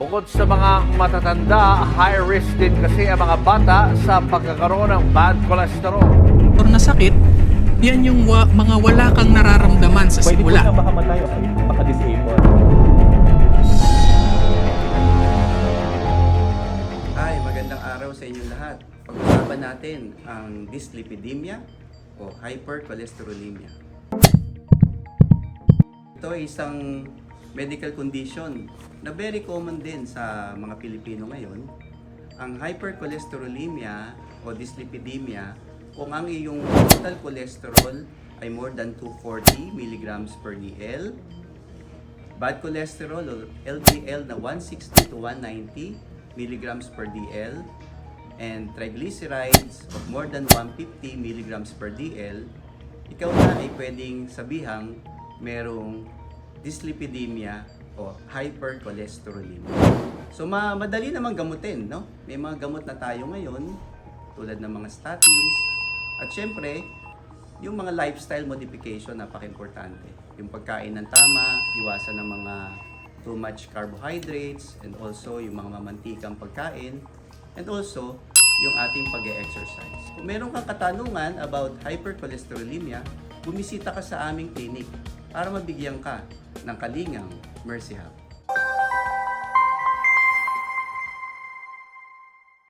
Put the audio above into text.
Bukod sa mga matatanda, high risk din kasi ang mga bata sa pagkakaroon ng bad cholesterol. Or na sakit, yan yung mga wala kang nararamdaman sa Pwede po simula. siyang makamatay o maka-disable. Hi, magandang araw sa inyong lahat. Pag-usapan natin ang dyslipidemia o hypercholesterolemia. Ito ay isang medical condition na very common din sa mga Pilipino ngayon. Ang hypercholesterolemia o dyslipidemia kung ang iyong total cholesterol ay more than 240 mg per dl, bad cholesterol o LDL na 160 to 190 mg per dl, and triglycerides of more than 150 mg per dl, ikaw na ay pwedeng sabihang merong dyslipidemia o hypercholesterolemia. So madali namang gamutin, no? May mga gamot na tayo ngayon tulad ng mga statins at syempre yung mga lifestyle modification napaka-importante. Yung pagkain ng tama, iwasan ng mga too much carbohydrates, and also yung mga mamantikang pagkain, and also yung ating pag-e-exercise. Kung meron kang katanungan about hypercholesterolemia, bumisita ka sa aming clinic para mabigyan ka ng kalingang Mercy Hub.